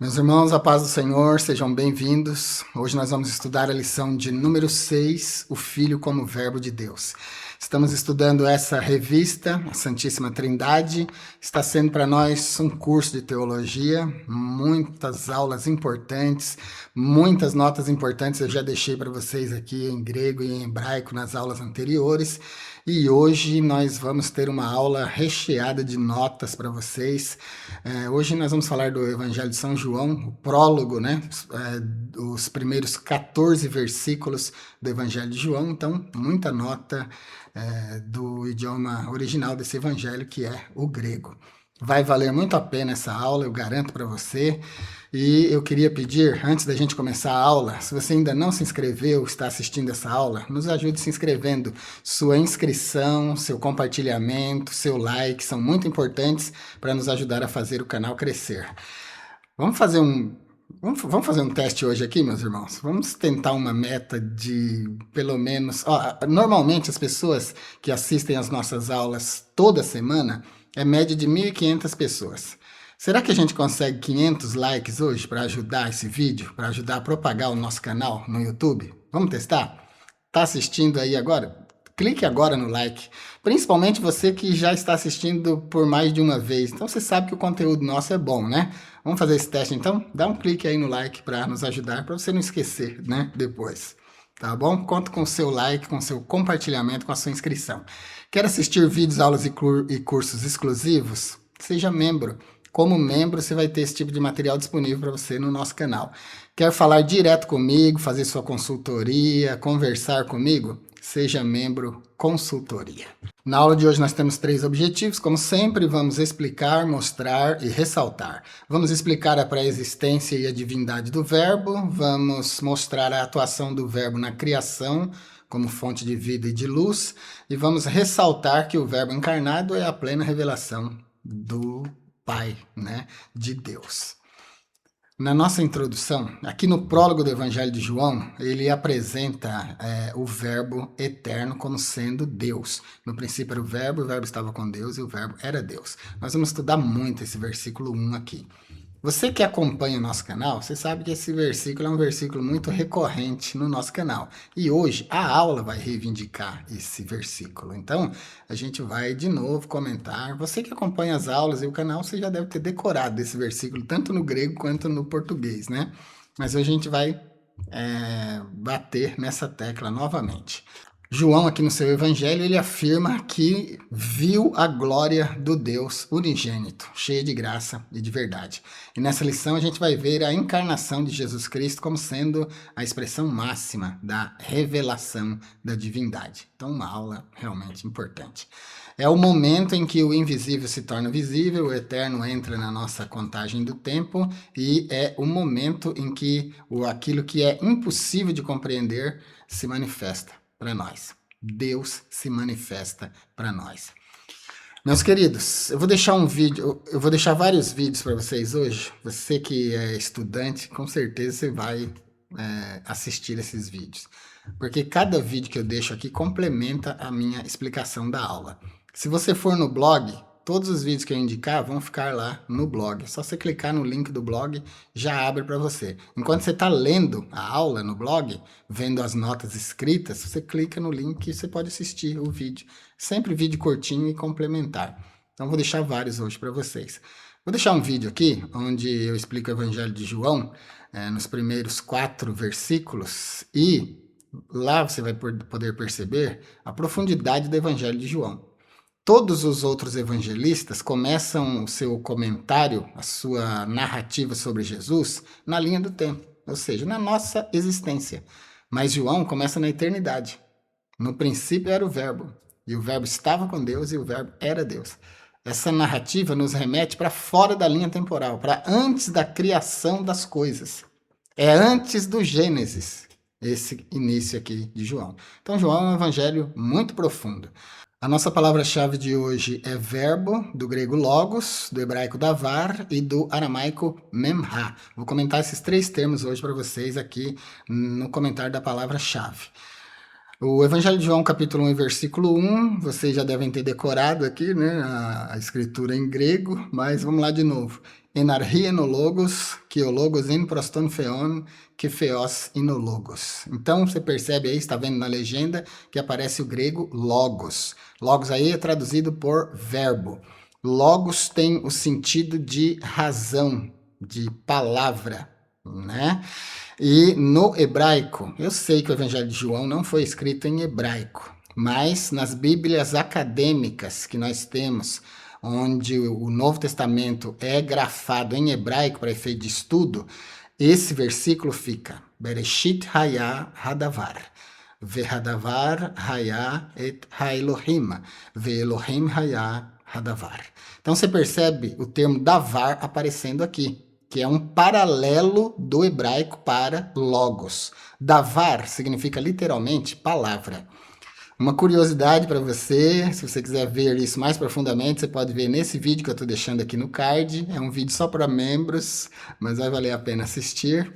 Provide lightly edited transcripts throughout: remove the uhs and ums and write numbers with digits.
Meus irmãos, a paz do Senhor, sejam bem-vindos. Hoje nós vamos estudar a lição de número 6, o Filho como Verbo de Deus. Estamos estudando essa revista, a Santíssima Trindade. Está sendo para nós um curso de teologia, muitas aulas importantes, muitas notas importantes eu já deixei para vocês aqui em grego e em hebraico nas aulas anteriores. E hoje nós vamos ter uma aula recheada de notas para vocês. Hoje nós vamos falar do Evangelho de São João, o prólogo, né? Os primeiros 14 versículos do Evangelho de João. Então, muita nota do idioma original desse evangelho, que é o grego. Vai valer muito a pena essa aula, eu garanto para você. E eu queria pedir, antes da gente começar a aula, se você ainda não se inscreveu, está assistindo essa aula, nos ajude se inscrevendo. Sua inscrição, seu compartilhamento, seu like são muito importantes para nos ajudar a fazer o canal crescer. Vamos fazer um teste hoje aqui, meus irmãos. Vamos tentar uma meta de pelo menos... normalmente as pessoas que assistem às nossas aulas toda semana é média de 1.500 pessoas. Será que a gente consegue 500 likes hoje para ajudar esse vídeo, para ajudar a propagar o nosso canal no YouTube? Vamos testar? Tá assistindo aí agora? Clique agora no like, principalmente você que já está assistindo por mais de uma vez. Então você sabe que o conteúdo nosso é bom, né? Vamos fazer esse teste então? Dá um clique aí no like para nos ajudar, para você não esquecer, né? Depois. Tá bom? Conto com o seu like, com o seu compartilhamento, com a sua inscrição. Quer assistir vídeos, aulas e cursos exclusivos? Seja membro. Como membro, você vai ter esse tipo de material disponível para você no nosso canal. Quer falar direto comigo, fazer sua consultoria, conversar comigo? Seja membro consultoria. Na aula de hoje nós temos 3 objetivos. Como sempre, vamos explicar, mostrar e ressaltar. Vamos explicar a pré-existência e a divindade do Verbo. Vamos mostrar a atuação do Verbo na criação, como fonte de vida e de luz. E vamos ressaltar que o Verbo encarnado é a plena revelação do Pai, né, de Deus. Na nossa introdução, aqui no prólogo do Evangelho de João, ele apresenta o Verbo eterno como sendo Deus. No princípio era o Verbo estava com Deus e o Verbo era Deus. Nós vamos estudar muito esse versículo 1 aqui. Você que acompanha o nosso canal, você sabe que esse versículo é um versículo muito recorrente no nosso canal. E hoje a aula vai reivindicar esse versículo. Então, a gente vai de novo comentar. Você que acompanha as aulas e o canal, você já deve ter decorado esse versículo, tanto no grego quanto no português, né? Mas hoje a gente vai bater nessa tecla novamente. João, aqui no seu evangelho, ele afirma que viu a glória do Deus unigênito, cheia de graça e de verdade. E nessa lição a gente vai ver a encarnação de Jesus Cristo como sendo a expressão máxima da revelação da divindade. Então, uma aula realmente importante. É o momento em que o invisível se torna visível, o eterno entra na nossa contagem do tempo e é o momento em que aquilo que é impossível de compreender se manifesta para nós. Deus se manifesta para nós. Meus queridos, eu vou deixar vários vídeos para vocês hoje. Você que é estudante, com certeza você vai assistir esses vídeos. Porque cada vídeo que eu deixo aqui complementa a minha explicação da aula. Se você for no blog, todos os vídeos que eu indicar vão ficar lá no blog. É só você clicar no link do blog, já abre para você. Enquanto você está lendo a aula no blog, vendo as notas escritas, você clica no link e você pode assistir o vídeo. Sempre vídeo curtinho e complementar. Então vou deixar vários hoje para vocês. Vou deixar um vídeo aqui, onde eu explico o Evangelho de João, nos primeiros 4 versículos, e lá você vai poder perceber a profundidade do Evangelho de João. Todos os outros evangelistas começam o seu comentário, a sua narrativa sobre Jesus, na linha do tempo, ou seja, na nossa existência. Mas João começa na eternidade. No princípio era o Verbo, e o Verbo estava com Deus, e o Verbo era Deus. Essa narrativa nos remete para fora da linha temporal, para antes da criação das coisas. É antes do Gênesis, esse início aqui de João. Então, João é um evangelho muito profundo. A nossa palavra-chave de hoje é verbo, do grego logos, do hebraico davar e do aramaico memha. Vou comentar esses 3 termos hoje para vocês aqui no comentário da palavra-chave. O Evangelho de João, capítulo 1, versículo 1, vocês já devem ter decorado aqui, né, a escritura em grego, mas vamos lá de novo. enarchi enologos, que o logos in proston theon, que theos inologos. Então, você percebe aí, está vendo na legenda, que aparece o grego logos. Logos aí é traduzido por verbo. Logos tem o sentido de razão, de palavra, né? E no hebraico, eu sei que o Evangelho de João não foi escrito em hebraico, mas nas Bíblias acadêmicas que nós temos, onde o Novo Testamento é grafado em hebraico para efeito de estudo, esse versículo fica Bereshit Haya Hadavar. Vehadavar Haya et Haelohim. Veelohim Haya Hadavar. Então você percebe o termo davar aparecendo aqui, que é um paralelo do hebraico para logos. Davar significa literalmente palavra. Uma curiosidade para você, se você quiser ver isso mais profundamente, você pode ver nesse vídeo que eu estou deixando aqui no card. É um vídeo só para membros, mas vai valer a pena assistir.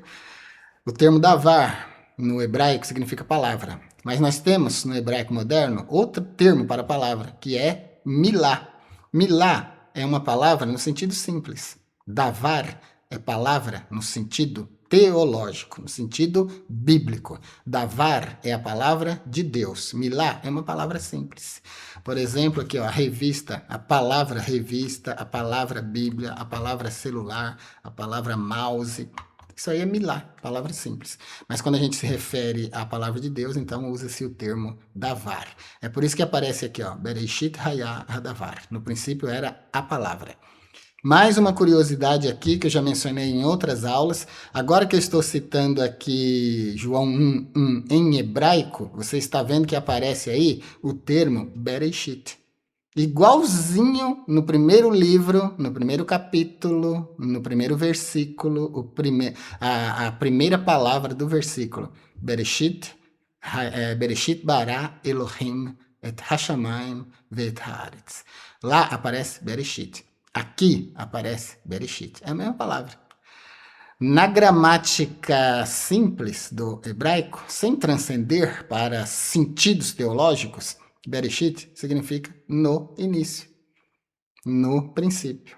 O termo davar no hebraico significa palavra, mas nós temos no hebraico moderno outro termo para palavra, que é milá. Milá é uma palavra no sentido simples. Davar é palavra no sentido teológico, no sentido bíblico. Davar é a palavra de Deus. Milá é uma palavra simples. Por exemplo, aqui, ó, a revista, a a palavra Bíblia, a palavra celular, a palavra mouse. Isso aí é milá, palavra simples. Mas quando a gente se refere à palavra de Deus, então usa-se o termo davar. É por isso que aparece aqui, ó, Bereshit Haya Hadavar. No princípio era a palavra. Mais uma curiosidade aqui, que eu já mencionei em outras aulas. Agora que eu estou citando aqui João 1:1 em hebraico, você está vendo que aparece aí o termo Bereshit. Igualzinho no primeiro livro, no primeiro capítulo, no primeiro versículo, a primeira palavra do versículo. Bereshit, Bereshit bara Elohim et hashamayim ve'et haaretz. Lá aparece Bereshit. Aqui aparece Bereshit. É a mesma palavra. Na gramática simples do hebraico, sem transcender para sentidos teológicos, Bereshit significa no início, no princípio.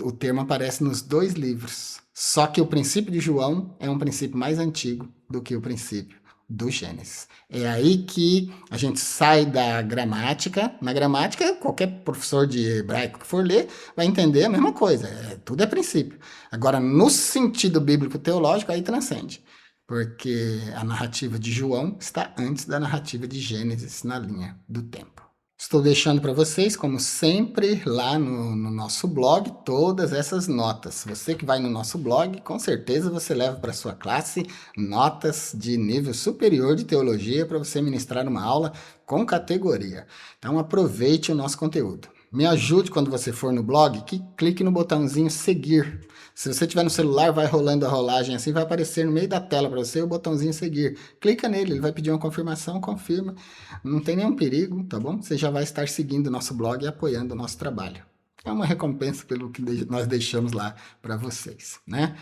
O termo aparece nos dois livros. Só que o princípio de João é um princípio mais antigo do que o princípio do Gênesis. É aí que a gente sai da gramática. Na gramática, qualquer professor de hebraico que for ler vai entender a mesma coisa. Tudo é princípio. Agora, no sentido bíblico teológico, aí transcende. Porque a narrativa de João está antes da narrativa de Gênesis na linha do tempo. Estou deixando para vocês, como sempre, lá no nosso blog, todas essas notas. Você que vai no nosso blog, com certeza você leva para sua classe notas de nível superior de teologia para você ministrar uma aula com categoria. Então aproveite o nosso conteúdo. Me ajude quando você for no blog, que clique no botãozinho seguir. Se você tiver no celular, vai rolando a rolagem assim, vai aparecer no meio da tela para você o botãozinho seguir. Clica nele, ele vai pedir uma confirmação, confirma. Não tem nenhum perigo, tá bom? Você já vai estar seguindo o nosso blog e apoiando o nosso trabalho. É uma recompensa pelo que nós deixamos lá para vocês, né?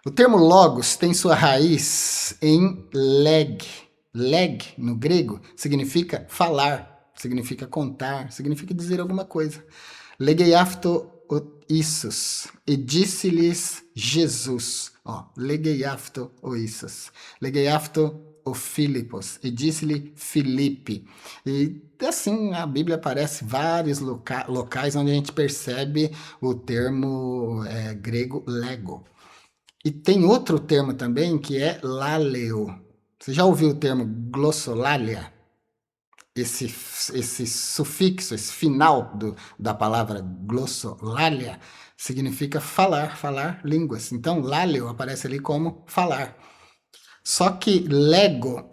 O termo logos tem sua raiz em leg. Leg, no grego, significa falar, significa contar, significa dizer alguma coisa. Legeiafto Issus, e disse-lhes Jesus. Ó, legeiafto o Issus. Legeiafto o Filipos, e disse-lhe Filipe. E assim, a Bíblia aparece vários locais onde a gente percebe o termo grego lego. E tem outro termo também que é laleo. Você já ouviu o termo glossolalia? Esse sufixo, esse final da palavra glossolalia significa falar, falar línguas. Então, laleo aparece ali como falar. Só que lego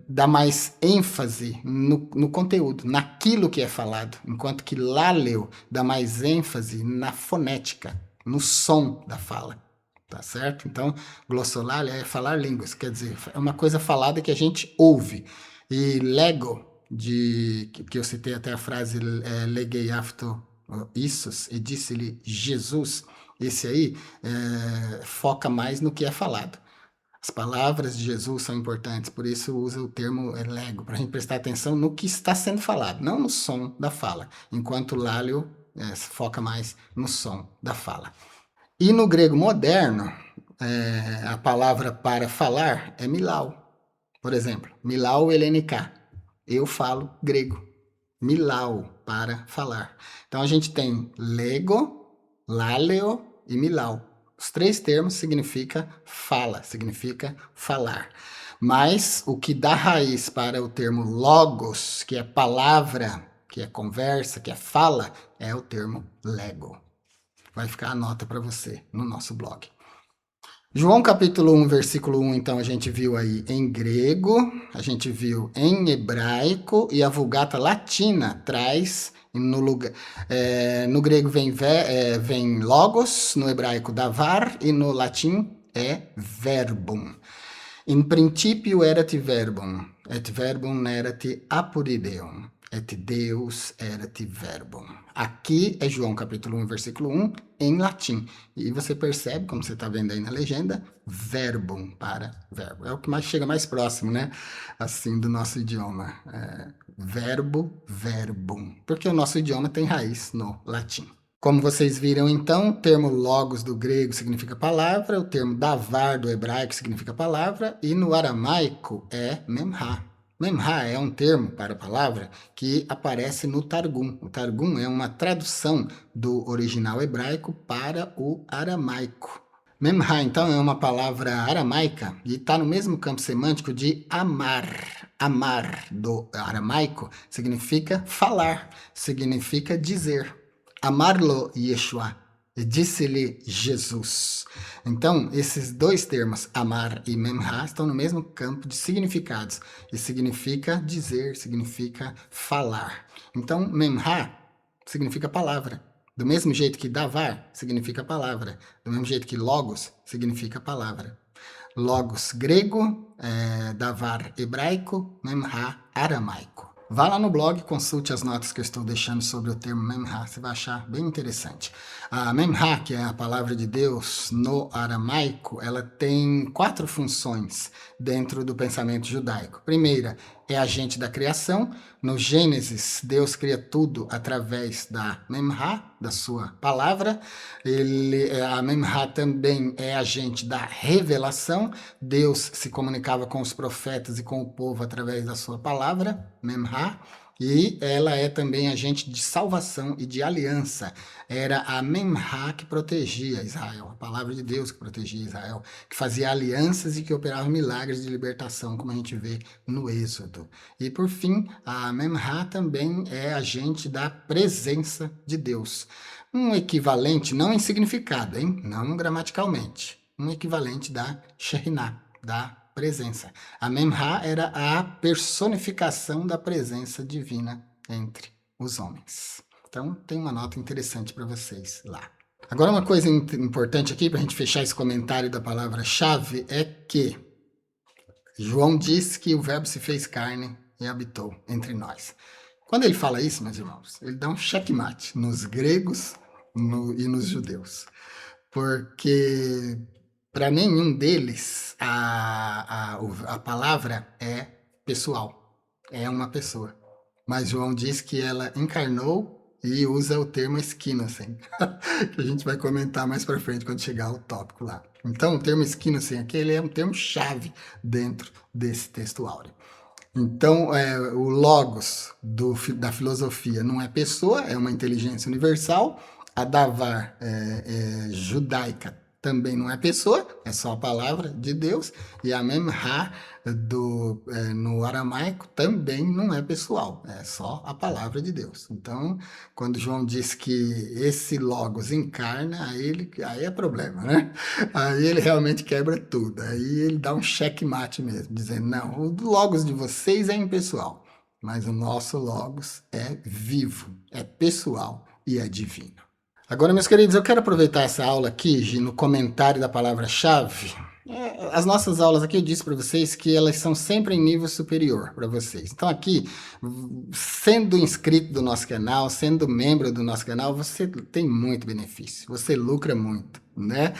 dá mais ênfase no conteúdo, naquilo que é falado, enquanto que laleo dá mais ênfase na fonética, no som da fala. Tá certo? Então, glossolalia é falar línguas, quer dizer, é uma coisa falada que a gente ouve. E lego, que eu citei até a frase legeiafto Issus, e disse-lhe Jesus, esse aí foca mais no que é falado. As palavras de Jesus são importantes, por isso usa o termo lego, para a gente prestar atenção no que está sendo falado, não no som da fala, enquanto laleo foca mais no som da fala. E no grego moderno, a palavra para falar é milau. Por exemplo, milau elenika. Eu falo grego. Milau, para falar. Então a gente tem lego, laleo e milau. Os três termos significam fala, significa falar. Mas o que dá raiz para o termo logos, que é palavra, que é conversa, que é fala, é o termo lego. Vai ficar a nota para você no nosso blog. João capítulo 1, versículo 1, então a gente viu aí em grego, a gente viu em hebraico e a Vulgata Latina traz no grego vem logos, no hebraico davar e no latim é verbum. In principio erat verbum, et verbum erat apurideum, et Deus erat verbum. Aqui é João capítulo 1, versículo 1, em latim. E você percebe, como você está vendo aí na legenda, verbum para verbo. É o que mais chega mais próximo, né? Assim, do nosso idioma. Verbo, verbum. Porque o nosso idioma tem raiz no latim. Como vocês viram, então, o termo logos do grego significa palavra, o termo davar do hebraico significa palavra, e no aramaico é memra. Memra é um termo para palavra que aparece no Targum. O Targum é uma tradução do original hebraico para o aramaico. Memra, então, é uma palavra aramaica e está no mesmo campo semântico de amar. Amar do aramaico significa falar, significa dizer. Amarlo Yeshua, disse-lhe Jesus. Então, esses dois termos, amar e memra, estão no mesmo campo de significados. E significa dizer, significa falar. Então, memra significa palavra. Do mesmo jeito que davar significa palavra. Do mesmo jeito que logos significa palavra. Logos grego, davar hebraico, memra aramaico. Vá lá no blog e consulte as notas que eu estou deixando sobre o termo memra, você vai achar bem interessante. A memra, que é a palavra de Deus no aramaico, ela tem 4 funções dentro do pensamento judaico. Primeira, é agente da criação. No Gênesis, Deus cria tudo através da memra, da sua palavra. A memra também é agente da revelação. Deus se comunicava com os profetas e com o povo através da sua palavra, memra. E ela é também agente de salvação e de aliança. Era a memra que protegia Israel, a palavra de Deus que protegia Israel, que fazia alianças e que operava milagres de libertação, como a gente vê no Êxodo. E por fim, a memra também é agente da presença de Deus. Um equivalente, não em significado, hein? Não gramaticalmente, um equivalente da Shekhinah, da presença. A memra era a personificação da presença divina entre os homens. Então, tem uma nota interessante para vocês lá. Agora, uma coisa importante aqui, para a gente fechar esse comentário da palavra-chave, é que João diz que o verbo se fez carne e habitou entre nós. Quando ele fala isso, meus irmãos, ele dá um checkmate nos gregos e nos judeus. Porque para nenhum deles a palavra é pessoal, é uma pessoa. Mas João diz que ela encarnou e usa o termo esquinosen, que a gente vai comentar mais para frente quando chegar ao tópico lá. Então, o termo esquinosen aqui ele é um termo chave dentro desse texto áureo. Então, o logos da filosofia não é pessoa, é uma inteligência universal. A davar judaica também não é pessoa, é só a palavra de Deus. E a memra no aramaico também não é pessoal, é só a palavra de Deus. Então, quando João diz que esse logos encarna, aí é problema, né? Aí ele realmente quebra tudo. Aí ele dá um checkmate mesmo, dizendo, não, o logos de vocês é impessoal, mas o nosso logos é vivo, é pessoal e é divino. Agora, meus queridos, eu quero aproveitar essa aula aqui, no comentário da palavra-chave. As nossas aulas aqui, eu disse para vocês que elas são sempre em nível superior para vocês. Então aqui, sendo inscrito do nosso canal, sendo membro do nosso canal, você tem muito benefício, você lucra muito, né?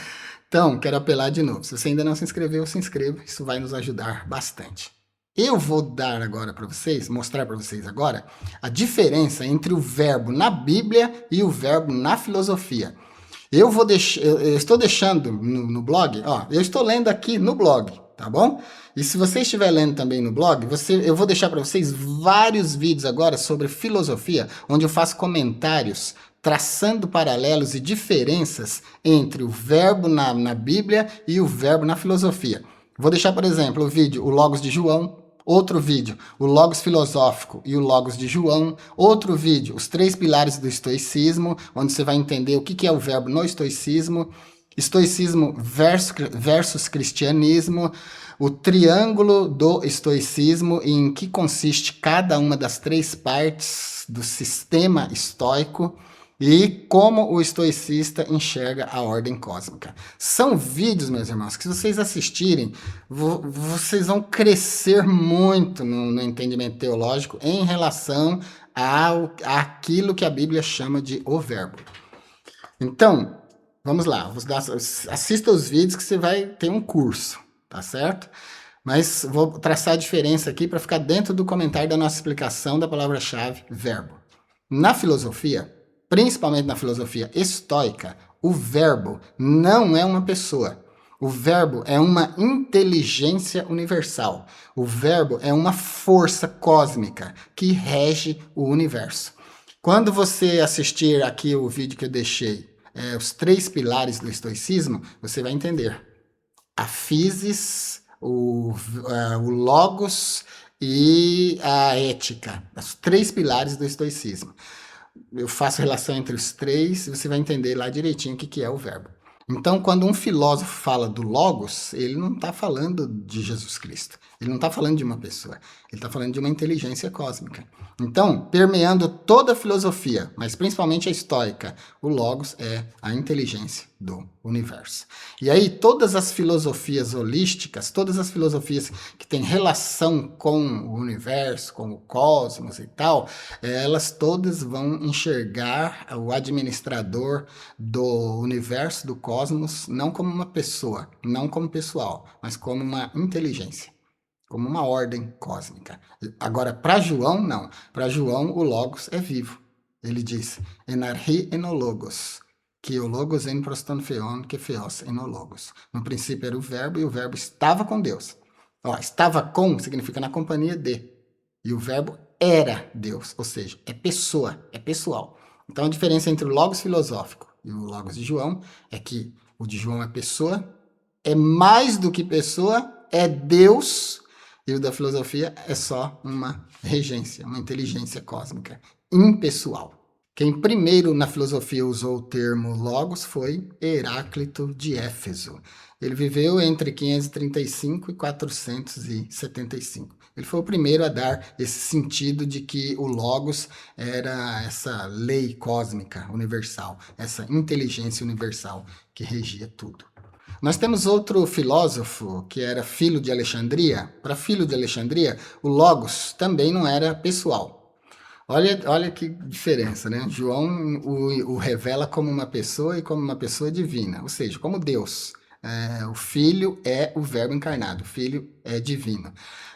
Então, quero apelar de novo, se você ainda não se inscreveu, se inscreva, isso vai nos ajudar bastante. Eu vou dar agora para vocês, mostrar para vocês agora, a diferença entre o verbo na Bíblia e o verbo na filosofia. Eu estou deixando no blog, ó, eu estou lendo aqui no blog, tá bom? E se você estiver lendo também no blog, eu vou deixar para vocês vários vídeos agora sobre filosofia, onde eu faço comentários traçando paralelos e diferenças entre o verbo na Bíblia e o verbo na filosofia. Vou deixar, por exemplo, o vídeo O Logos de João, outro vídeo, o Logos filosófico e o Logos de João, outro vídeo, os 3 pilares do estoicismo, onde você vai entender o que é o verbo no estoicismo, estoicismo versus cristianismo, o triângulo do estoicismo e em que consiste cada uma das 3 partes do sistema estoico, e como o estoicista enxerga a ordem cósmica. São vídeos, meus irmãos, que se vocês assistirem, vocês vão crescer muito no entendimento teológico em relação àquilo que a Bíblia chama de o verbo. Então, vamos lá, assista os vídeos que você vai ter um curso, tá certo? Mas vou traçar a diferença aqui para ficar dentro do comentário da nossa explicação da palavra-chave verbo. Na filosofia, principalmente na filosofia estoica, o verbo não é uma pessoa. O verbo é uma inteligência universal. O verbo é uma força cósmica que rege o universo. Quando você assistir aqui o vídeo que eu deixei, os 3 pilares do estoicismo, você vai entender. A physis, o logos e a ética. Os 3 pilares do estoicismo. Eu faço relação entre os 3 e você vai entender lá direitinho o que é o verbo. Então, quando um filósofo fala do Logos, ele não está falando de Jesus Cristo. Ele não está falando de uma pessoa. Ele está falando de uma inteligência cósmica. Então, permeando toda a filosofia, mas principalmente a estoica, o Logos é a inteligência do universo. E aí, todas as filosofias holísticas, todas as filosofias que têm relação com o universo, com o cosmos e tal, elas todas vão enxergar o administrador do universo, do cosmos, não como uma pessoa, não como pessoal, mas como uma inteligência, como uma ordem cósmica. Agora, para João, não. Para João, o Logos é vivo. Ele diz, enarchi enologos, que o Logos en proston theon, que theos enologos. No princípio era o verbo, e o verbo estava com Deus. Ó, estava com significa na companhia de. E o verbo era Deus, ou seja, é pessoa, é pessoal. Então, a diferença entre o Logos filosófico e o Logos de João é que o de João é pessoa, é mais do que pessoa, é Deus, e o da filosofia é só uma regência, uma inteligência cósmica, impessoal. Quem primeiro na filosofia usou o termo Logos foi Heráclito de Éfeso. Ele viveu entre 535 e 475. Ele foi o primeiro a dar esse sentido de que o Logos era essa lei cósmica universal, essa inteligência universal que regia tudo. Nós temos outro filósofo que era Filo de Alexandria. Para Filo de Alexandria, o Logos também não era pessoal. Olha que diferença, né? João o revela como uma pessoa e como uma pessoa divina, ou seja, como Deus. O Filho é o Verbo encarnado, o Filho é divino.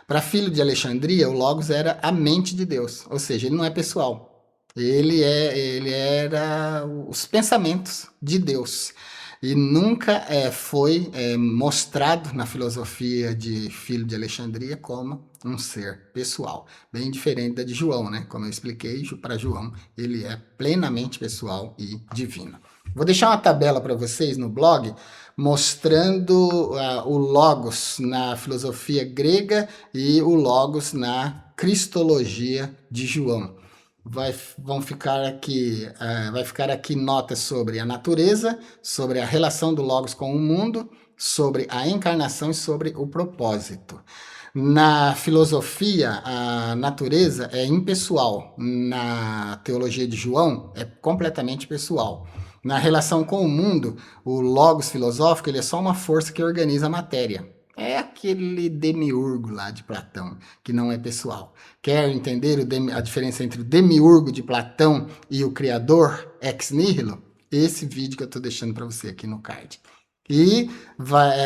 Para Filo de Alexandria, o Logos era a mente de Deus, ou seja, ele não é pessoal. Ele era os pensamentos de Deus. E nunca foi mostrado na filosofia de Filo de Alexandria como um ser pessoal. Bem diferente da de João, né? Como eu expliquei, para João ele é plenamente pessoal e divino. Vou deixar uma tabela para vocês no blog mostrando o Logos na filosofia grega e o Logos na cristologia de João. Vai ficar aqui notas sobre a natureza, sobre a relação do Logos com o mundo, sobre a encarnação e sobre o propósito. Na filosofia, a natureza é impessoal. Na teologia de João, é completamente pessoal. Na relação com o mundo, o Logos filosófico ele é só uma força que organiza a matéria. É aquele demiurgo lá de Platão, que não é pessoal. Quer entender a diferença entre o demiurgo de Platão e o criador ex nihilo? Esse vídeo que eu estou deixando para você aqui no card. E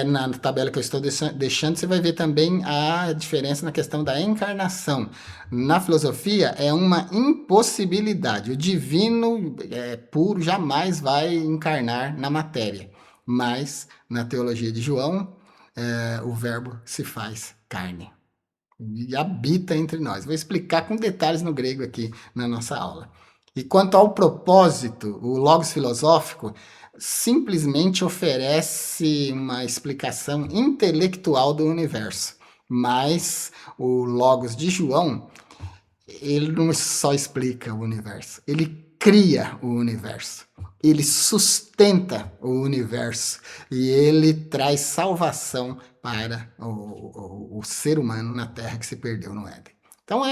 na tabela que eu estou deixando, você vai ver também a diferença na questão da encarnação. Na filosofia, é uma impossibilidade. O divino puro jamais vai encarnar na matéria. Mas, na teologia de João, o verbo se faz carne e habita entre nós. Vou explicar com detalhes no grego aqui na nossa aula. E quanto ao propósito, o Logos filosófico simplesmente oferece uma explicação intelectual do universo. Mas o Logos de João, ele não só explica o universo, ele cria o universo, ele sustenta o universo e ele traz salvação para o ser humano na terra que se perdeu no Éden. Então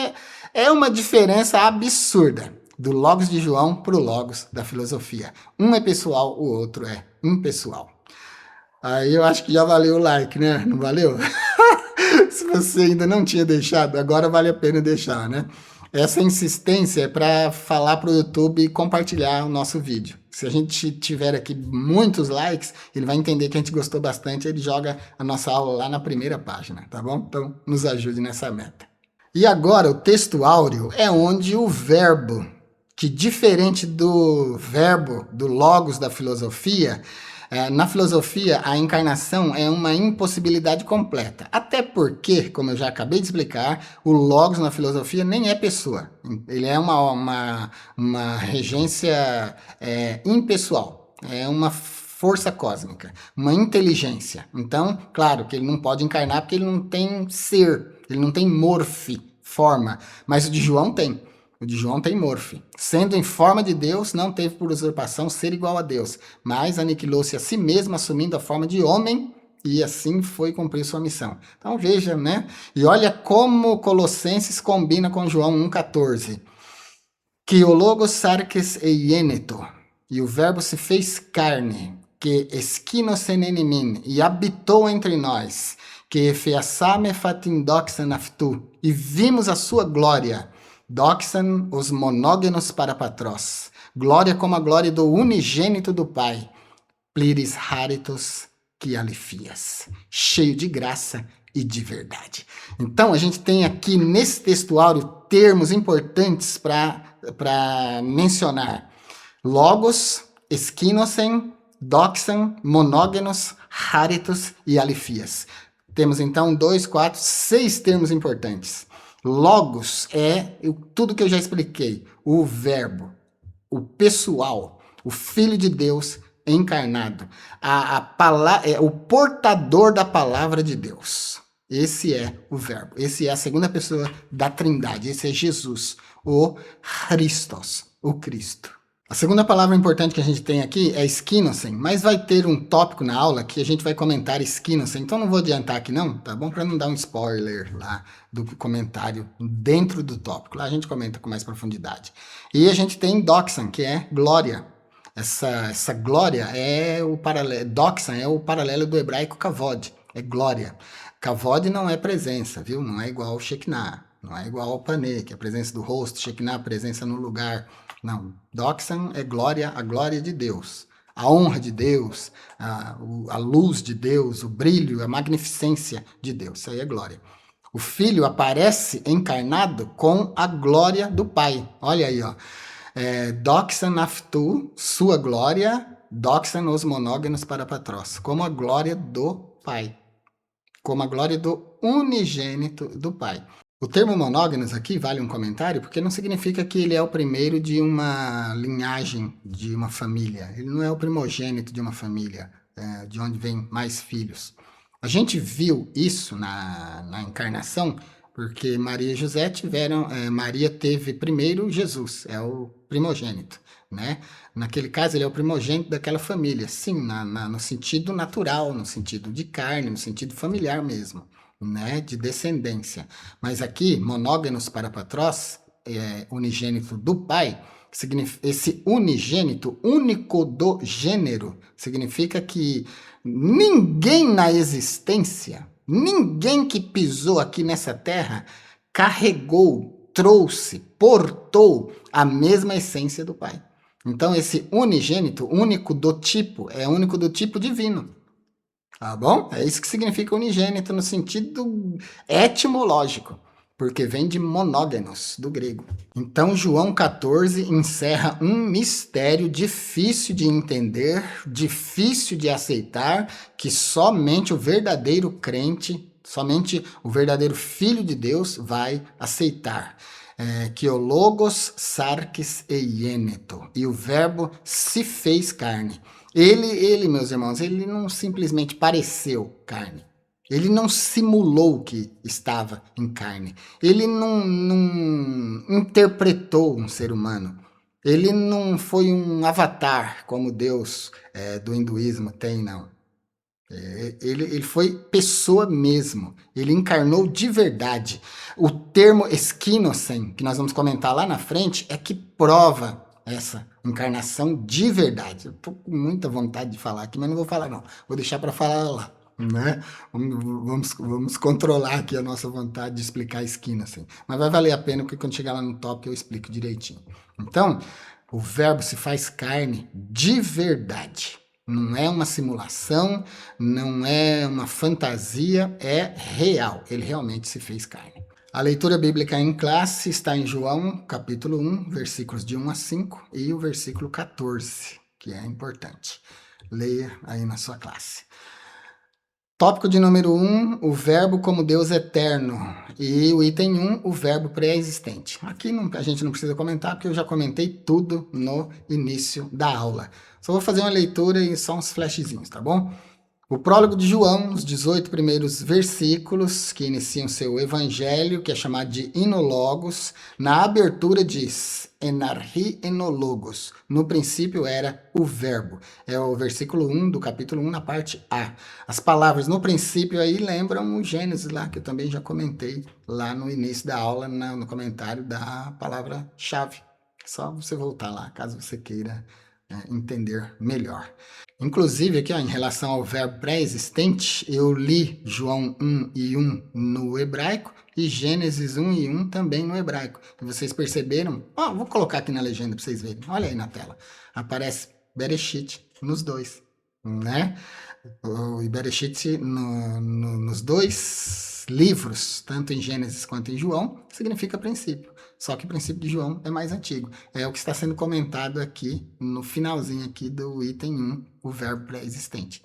é uma diferença absurda do Logos de João para o Logos da filosofia. Um é pessoal, o outro é impessoal. Aí eu acho que já valeu o like, né? Não valeu? Se você ainda não tinha deixado, agora vale a pena deixar, né? Essa insistência é para falar para o YouTube compartilhar o nosso vídeo. Se a gente tiver aqui muitos likes, ele vai entender que a gente gostou bastante, ele joga a nossa aula lá na primeira página, tá bom? Então, nos ajude nessa meta. E agora, o texto áureo é onde o verbo, que diferente do verbo, do logos da filosofia, na filosofia, a encarnação é uma impossibilidade completa. Até porque, como eu já acabei de explicar, o logos na filosofia nem é pessoa. Ele é uma regência impessoal. É uma força cósmica, uma inteligência. Então, claro que ele não pode encarnar porque ele não tem ser, ele não tem morfe, forma. Mas o de João tem. O de João tem morfe. Sendo em forma de Deus, não teve por usurpação ser igual a Deus, mas aniquilou-se a si mesmo, assumindo a forma de homem, e assim foi cumprir sua missão. Então veja, né? E olha como Colossenses combina com João 1,14. Que o Logos sarques eiêneto, e o verbo se fez carne, que esquinos enenimin, e habitou entre nós, que efeassame fatindoxan aftu, e vimos a sua glória, doxan os monógenos para patrós, glória como a glória do unigênito do Pai, pliris haritos que alifias, cheio de graça e de verdade. Então, a gente tem aqui nesse textuário termos importantes para mencionar. Logos, esquinosen, doxan, monógenos, haritos e alifias. Temos então 2, 4, 6 termos importantes. Logos é tudo que eu já expliquei. O verbo, o pessoal, o Filho de Deus encarnado. O portador da palavra de Deus. Esse é o verbo. Esse é a segunda pessoa da Trindade. Esse é Jesus, o Christos, o Cristo. A segunda palavra importante que a gente tem aqui é skinosen, mas vai ter um tópico na aula que a gente vai comentar skinosen, então não vou adiantar aqui não, tá bom? Para não dar um spoiler lá do comentário dentro do tópico, lá a gente comenta com mais profundidade. E a gente tem doxan, que é glória. Essa glória é o paralelo, doxan é o paralelo do hebraico kavod, é glória. Kavod não é presença, viu? Não é igual ao Shekinah, não é igual ao Panê, que é a presença do rosto, Shekinah, presença no lugar. Não, doxan é glória, a glória de Deus, a honra de Deus, a luz de Deus, o brilho, a magnificência de Deus, isso aí é glória. O Filho aparece encarnado com a glória do Pai, olha aí, ó. Doxan aftu, sua glória, doxan os monógenos para patrós, como a glória do Pai, como a glória do unigênito do Pai. O termo monógenos aqui vale um comentário porque não significa que ele é o primeiro de uma linhagem, de uma família. Ele não é o primogênito de uma família, de onde vem mais filhos. A gente viu isso na encarnação porque Maria e José tiveram... Maria teve primeiro Jesus, é o primogênito, né? Naquele caso, ele é o primogênito daquela família. Sim, no sentido natural, no sentido de carne, no sentido familiar mesmo. Né, de descendência. Mas aqui, monógenos para patrós, unigênito do Pai, esse unigênito, único do gênero, significa que ninguém na existência, ninguém que pisou aqui nessa terra, carregou, trouxe, portou a mesma essência do Pai. Então, esse unigênito, único do tipo, é único do tipo divino. Tá bom? É isso que significa unigênito no sentido etimológico, porque vem de monógenos, do grego. Então, João 14 encerra um mistério difícil de entender, difícil de aceitar, que somente o verdadeiro crente, somente o verdadeiro filho de Deus vai aceitar. Que o Logos, Sarkis e Iêneto, e o verbo se fez carne. Ele, meus irmãos, ele não simplesmente pareceu carne. Ele não simulou que estava em carne. Ele não interpretou um ser humano. Ele não foi um avatar, como Deus do hinduísmo tem, não. Ele foi pessoa mesmo. Ele encarnou de verdade. O termo esquinosen, que nós vamos comentar lá na frente, é que prova essa encarnação de verdade. Eu tô com muita vontade de falar aqui, mas não vou falar não. Vou deixar para falar lá, né? Vamos controlar aqui a nossa vontade de explicar a esquina, assim. Mas vai valer a pena, porque quando chegar lá no tópico eu explico direitinho. Então, o verbo se faz carne de verdade. Não é uma simulação, não é uma fantasia, é real. Ele realmente se fez carne. A leitura bíblica em classe está em João, capítulo 1, versículos de 1 a 5 e o versículo 14, que é importante. Leia aí na sua classe. Tópico de número 1, o verbo como Deus eterno. E o item 1, o verbo pré-existente. Aqui a gente não precisa comentar, porque eu já comentei tudo no início da aula. Só vou fazer uma leitura e só uns flashzinhos, tá bom? O prólogo de João, os 18 primeiros versículos que iniciam seu evangelho, que é chamado de Inologos, na abertura diz, Enarhi Enologos. No princípio era o verbo. É o versículo 1 do capítulo 1, na parte A. As palavras no princípio aí lembram o Gênesis lá, que eu também já comentei lá no início da aula, no comentário da palavra-chave. É só você voltar lá, caso você queira entender melhor. Inclusive, aqui, ó, em relação ao verbo pré-existente, eu li João 1 e 1 no hebraico e Gênesis 1 e 1 também no hebraico. E vocês perceberam? Vou colocar aqui na legenda para vocês verem. Olha aí na tela. Aparece Bereshit nos dois, né? O Bereshit nos dois livros, tanto em Gênesis quanto em João, significa princípio. Só que o princípio de João é mais antigo. É o que está sendo comentado aqui no finalzinho aqui do item 1, o verbo pré-existente.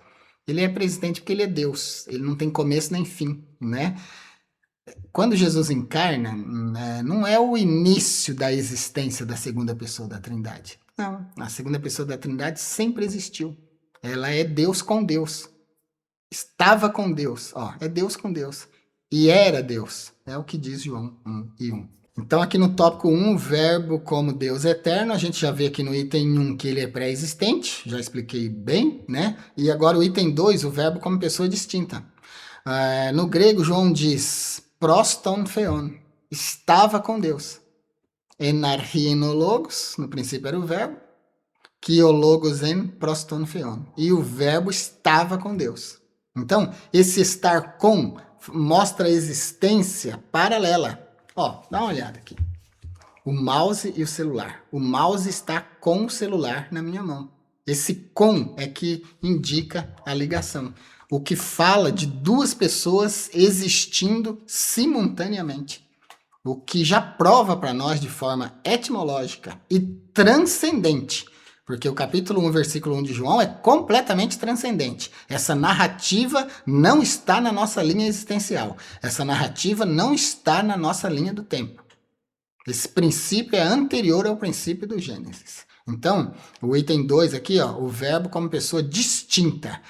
Ele é pré-existente porque ele é Deus. Ele não tem começo nem fim, né? Quando Jesus encarna, não é o início da existência da segunda pessoa da Trindade. Não, a segunda pessoa da Trindade sempre existiu. Ela é Deus com Deus. Estava com Deus. É Deus com Deus. E era Deus. É o que diz João 1 e 1. Então, aqui no tópico 1, o verbo como Deus eterno, a gente já vê aqui no item 1 que ele é pré-existente, já expliquei bem, né? E agora o item 2, o verbo como pessoa distinta. No grego, João diz proston theon, estava com Deus. Enarchienologos, no princípio era o verbo, kiologos en proston theon. E o verbo estava com Deus. Então, esse estar com mostra a existência paralela. Dá uma olhada aqui. O mouse e o celular. O mouse está com o celular na minha mão. Esse com é que indica a ligação. O que fala de duas pessoas existindo simultaneamente. O que já prova para nós de forma etimológica e transcendente. Porque o capítulo 1, versículo 1 de João é completamente transcendente. Essa narrativa não está na nossa linha existencial. Essa narrativa não está na nossa linha do tempo. Esse princípio é anterior ao princípio do Gênesis. Então, o item 2 aqui, o verbo como pessoa distinta.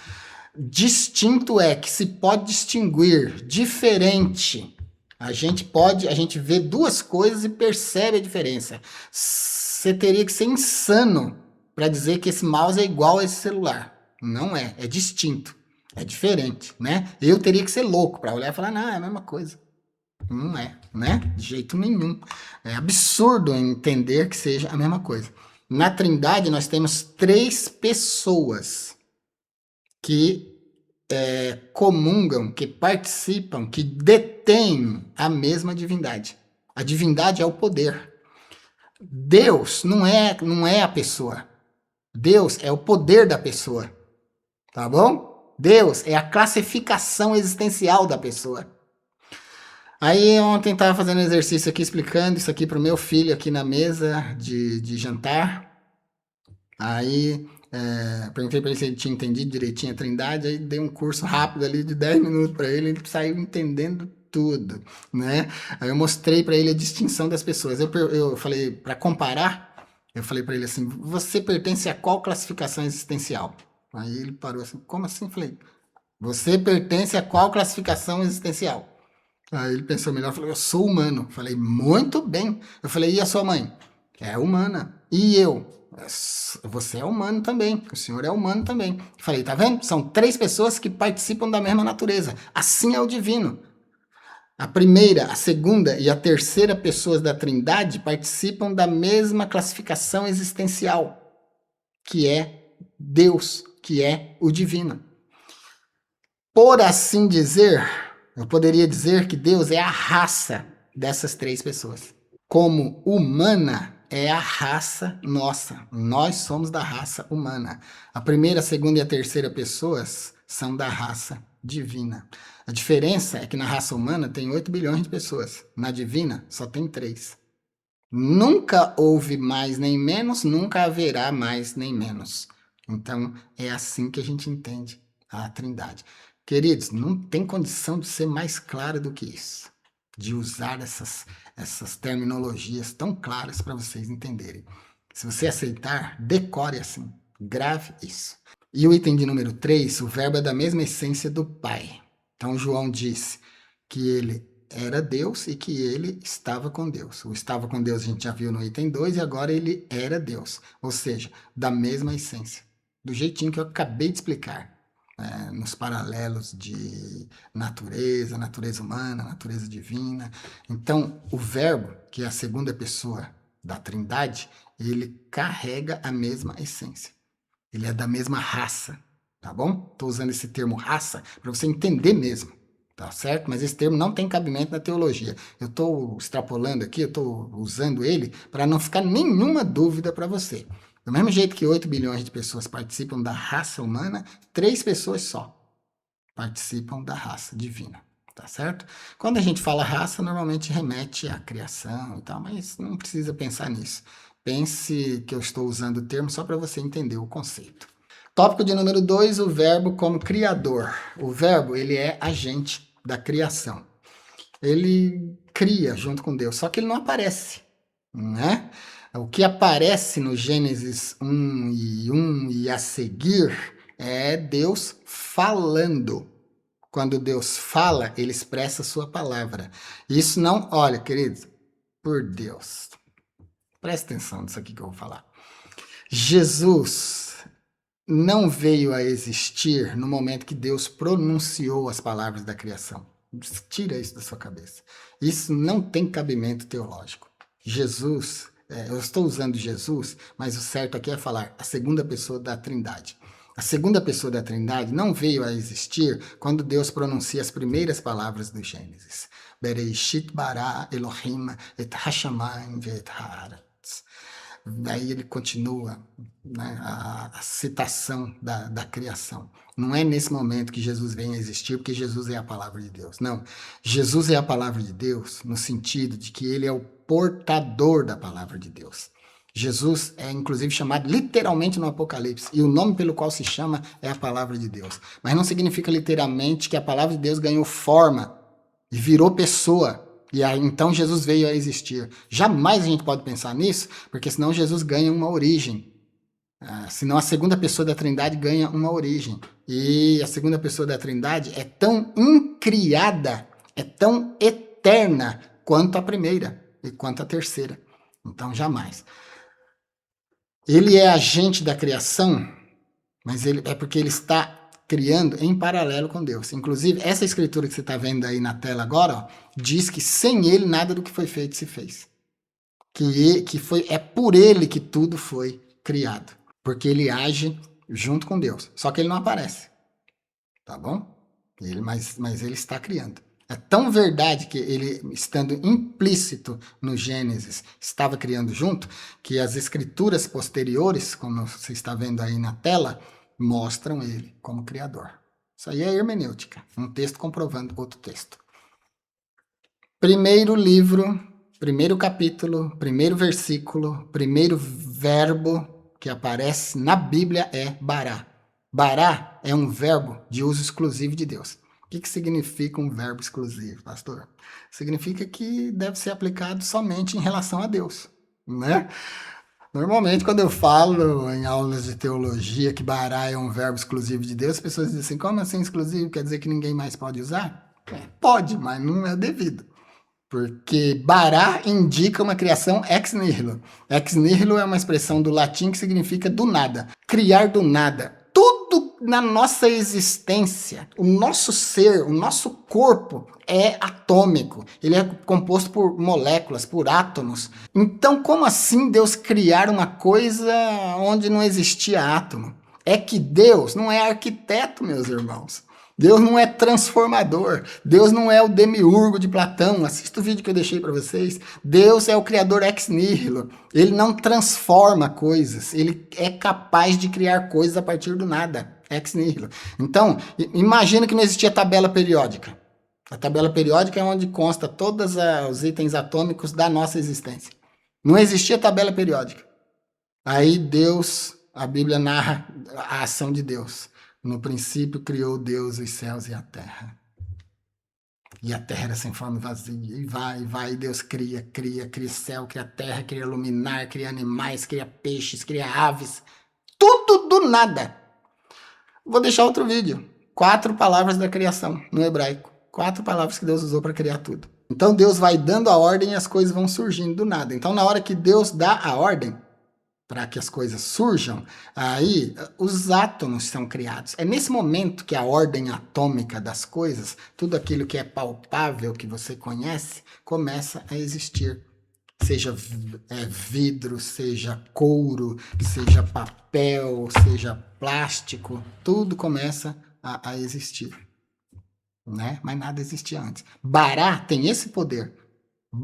Distinto é que se pode distinguir, diferente. A gente vê duas coisas e percebe a diferença. Você teria que ser insano para dizer que esse mouse é igual a esse celular. Não é distinto, é diferente, né? Eu teria que ser louco para olhar e falar, não, é a mesma coisa. Não é, né? De jeito nenhum. É absurdo entender que seja a mesma coisa. Na Trindade, nós temos 3 pessoas que comungam, que participam, que detêm a mesma divindade. A divindade é o poder. Deus não é a pessoa. Deus é o poder da pessoa. Tá bom? Deus é a classificação existencial da pessoa. Aí ontem estava fazendo um exercício aqui, explicando isso aqui para o meu filho aqui na mesa de jantar. Aí perguntei para ele se ele tinha entendido direitinho a Trindade, aí dei um curso rápido ali de 10 minutos para ele saiu entendendo tudo, né? Aí eu mostrei para ele a distinção das pessoas. Eu falei, para comparar, eu falei para ele assim, você pertence a qual classificação existencial? Aí ele parou assim, como assim? Eu falei, você pertence a qual classificação existencial? Aí ele pensou melhor, falou, eu sou humano. Eu falei, muito bem. Eu falei, e a sua mãe? É humana. E eu? Você é humano também. O senhor é humano também. Eu falei, tá vendo? São 3 pessoas que participam da mesma natureza. Assim é o divino. A primeira, a segunda e a terceira pessoas da Trindade participam da mesma classificação existencial, que é Deus, que é o divino. Por assim dizer, eu poderia dizer que Deus é a raça dessas 3 pessoas. Como humana é a raça nossa. Nós somos da raça humana. A primeira, a segunda e a terceira pessoas são da raça divina. A diferença é que na raça humana tem 8 bilhões de pessoas. Na divina só tem 3. Nunca houve mais nem menos, nunca haverá mais nem menos. Então é assim que a gente entende a Trindade. Queridos, não tem condição de ser mais clara do que isso. De usar essas terminologias tão claras para vocês entenderem. Se você aceitar, decore assim. Grave isso. E o item de número 3, o verbo é da mesma essência do Pai. Então João disse que ele era Deus e que ele estava com Deus. O estava com Deus a gente já viu no item 2 e agora ele era Deus. Ou seja, da mesma essência. Do jeitinho que eu acabei de explicar. Nos paralelos de natureza, natureza humana, natureza divina. Então, o verbo, que é a segunda pessoa da Trindade, ele carrega a mesma essência. Ele é da mesma raça, tá bom? Estou usando esse termo raça para você entender mesmo, tá certo? Mas esse termo não tem cabimento na teologia. Eu estou extrapolando aqui, eu estou usando ele para não ficar nenhuma dúvida para você. Do mesmo jeito que 8 bilhões de pessoas participam da raça humana, 3 pessoas só participam da raça divina, tá certo? Quando a gente fala raça, normalmente remete à criação e tal, mas não precisa pensar nisso. Pense que eu estou usando o termo só para você entender o conceito. Tópico de número 2, o verbo como criador. O verbo, ele é agente da criação. Ele cria junto com Deus, só que ele não aparece, né? O que aparece no Gênesis 1 e a seguir é Deus falando. Quando Deus fala, ele expressa a sua palavra. Isso não, olha, queridos, por Deus, presta atenção nisso aqui que eu vou falar. Jesus não veio a existir no momento que Deus pronunciou as palavras da criação. Tira isso da sua cabeça. Isso não tem cabimento teológico. Jesus, eu estou usando Jesus, mas o certo aqui é falar a segunda pessoa da Trindade. A segunda pessoa da Trindade não veio a existir quando Deus pronuncia as primeiras palavras do Gênesis. Bereshit bara Elohim et hashamayim ve'et haaretz. Daí ele continua, né, a citação da criação. Não é nesse momento que Jesus vem a existir, porque Jesus é a palavra de Deus. Não. Jesus é a palavra de Deus no sentido de que ele é o portador da palavra de Deus. Jesus é inclusive chamado literalmente no Apocalipse, e o nome pelo qual se chama é a palavra de Deus. Mas não significa literalmente que a palavra de Deus ganhou forma e virou pessoa. E aí, então Jesus veio a existir. Jamais a gente pode pensar nisso, porque senão Jesus ganha uma origem. Senão a segunda pessoa da Trindade ganha uma origem. E a segunda pessoa da Trindade é tão incriada, é tão eterna quanto a primeira e quanto a terceira. Então jamais. Ele é agente da criação, mas ele é porque ele está criando em paralelo com Deus. Inclusive, essa escritura que você está vendo aí na tela agora, ó, diz que sem ele nada do que foi feito se fez. É por ele que tudo foi criado. Porque ele age junto com Deus. Só que ele não aparece. Tá bom? Mas ele está criando. É tão verdade que ele, estando implícito no Gênesis, estava criando junto, que as escrituras posteriores, como você está vendo aí na tela, mostram ele como criador. Isso aí é hermenêutica, um texto comprovando outro texto. Primeiro livro, primeiro capítulo, primeiro versículo, primeiro verbo que aparece na Bíblia é bará. Bará é um verbo de uso exclusivo de Deus. O que significa um verbo exclusivo, pastor? Significa que deve ser aplicado somente em relação a Deus, né? Normalmente, quando eu falo em aulas de teologia que bará é um verbo exclusivo de Deus, as pessoas dizem assim, como assim exclusivo? Quer dizer que ninguém mais pode usar? Pode, mas não é devido. Porque bará indica uma criação ex nihilo. Ex nihilo é uma expressão do latim que significa do nada. Criar do nada. Tudo na nossa existência, o nosso ser, o nosso corpo é atômico. Ele é composto por moléculas, por átomos. Então, como assim Deus criar uma coisa onde não existia átomo? É que Deus não é arquiteto, meus irmãos. Deus não é transformador. Deus não é o demiurgo de Platão. Assista o vídeo que eu deixei para vocês. Deus é o criador ex nihilo. Ele não transforma coisas. Ele é capaz de criar coisas a partir do nada. Ex nihilo. Então, imagina que não existia tabela periódica. A tabela periódica é onde consta todos os itens atômicos da nossa existência. Não existia tabela periódica. Aí Deus, a Bíblia narra a ação de Deus. No princípio criou Deus os céus e a terra. E a terra era sem forma e vazia. E vai, Deus cria céu, cria terra, cria luminar, cria animais, cria peixes, cria aves. Tudo do nada. Vou deixar outro vídeo. 4 palavras da criação no hebraico. 4 palavras que Deus usou para criar tudo. Então Deus vai dando a ordem e as coisas vão surgindo do nada. Então na hora que Deus dá a ordem, para que as coisas surjam, aí os átomos são criados. É nesse momento que a ordem atômica das coisas, tudo aquilo que é palpável, que você conhece, começa a existir. Seja vidro, seja couro, seja papel, seja plástico, tudo começa a existir. Né? Mas nada existia antes. Bará tem esse poder.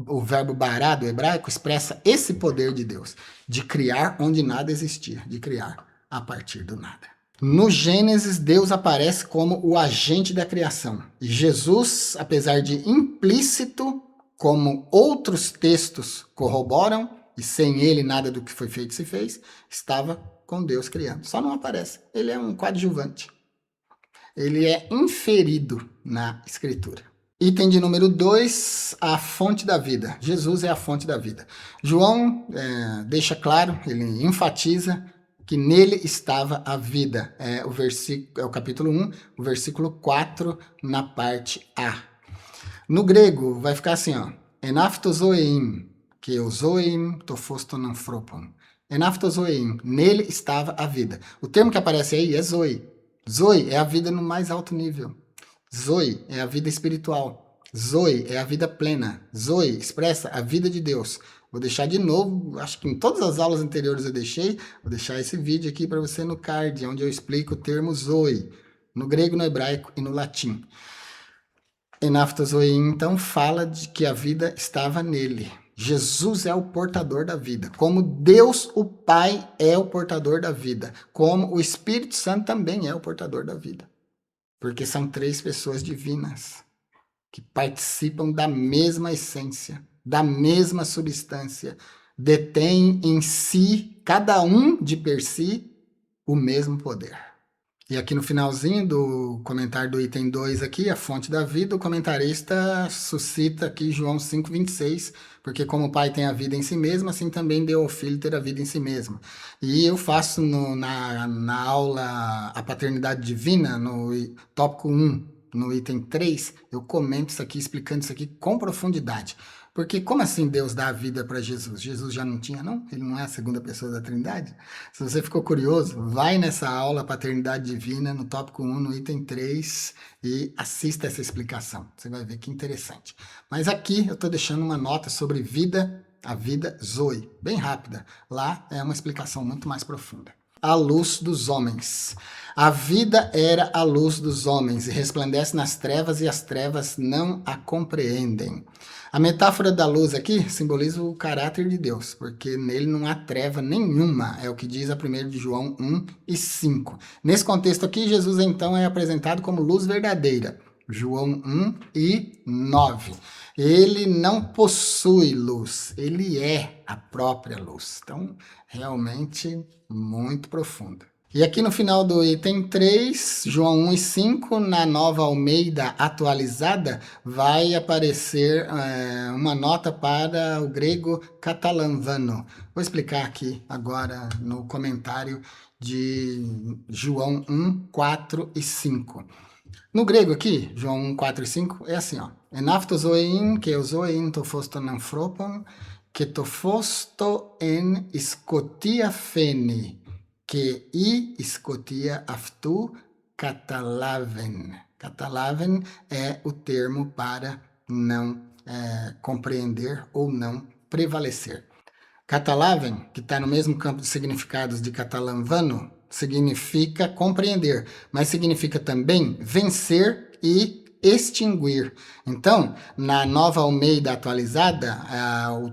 O verbo bará do hebraico expressa esse poder de Deus, de criar onde nada existia, de criar a partir do nada. No Gênesis, Deus aparece como o agente da criação. E Jesus, apesar de implícito, como outros textos corroboram, e sem ele nada do que foi feito se fez, estava com Deus criando. Só não aparece. Ele é um coadjuvante. Ele é inferido na Escritura. Item de número 2, a fonte da vida. Jesus é a fonte da vida. João deixa claro, ele enfatiza que nele estava a vida. É o capítulo 1, o versículo 4, na parte A. No grego, vai ficar assim, ó. Enaftozoeim, que o zoeim tofoston anthropon. Enaftozoeim, nele estava a vida. O termo que aparece aí é zoe. Zoe é a vida no mais alto nível. Zoe é a vida espiritual. Zoe é a vida plena. Zoe expressa a vida de Deus. Vou deixar de novo, acho que em todas as aulas anteriores eu deixei, vou deixar esse vídeo aqui para você no card, onde eu explico o termo Zoe, no grego, no hebraico e no latim. Enaftozoe, então, fala de que a vida estava nele. Jesus é o portador da vida. Como Deus, o Pai, é o portador da vida. Como o Espírito Santo também é o portador da vida. Porque são 3 pessoas divinas que participam da mesma essência, da mesma substância, detêm em si, cada um de per si, o mesmo poder. E aqui no finalzinho do comentário do item 2 aqui, a fonte da vida, o comentarista suscita aqui João 5,26, porque como o Pai tem a vida em si mesmo, assim também deu ao Filho ter a vida em si mesmo. E eu faço na aula A Paternidade Divina, no tópico 1, no item 3, eu comento isso aqui, explicando isso aqui com profundidade. Porque como assim Deus dá a vida para Jesus? Jesus já não tinha, não? Ele não é a segunda pessoa da Trindade? Se você ficou curioso, vai nessa aula Paternidade Divina, no tópico 1, no item 3, e assista essa explicação. Você vai ver que interessante. Mas aqui eu estou deixando uma nota sobre vida, a vida Zoe, bem rápida. Lá é uma explicação muito mais profunda. a luz dos homens. A vida era a luz dos homens e resplandece nas trevas e as trevas não a compreendem. A metáfora da luz aqui simboliza o caráter de Deus, porque nele não há treva nenhuma, é o que diz a 1 de João 1 e 5. Nesse contexto aqui, Jesus então é apresentado como luz verdadeira. João 1 e 9. Ele não possui luz, ele é a própria luz. Então, realmente muito profundo. E aqui no final do item 3, João 1 e 5, na Nova Almeida atualizada, vai aparecer uma nota para o grego catalãvano. Vou explicar aqui agora no comentário de João 1, 4 e 5. No grego aqui, João 1, 4 e 5, é assim, ó. En αυτό zoein, que zoein to foston anthropon, que to fosto en scotia feni, que scotia aftu catalaven. Catalaven é o termo para não compreender ou não prevalecer. Catalaven, que está no mesmo campo de significados de catalãvano, significa compreender, mas significa também vencer e extinguir. Então, na Nova Almeida atualizada,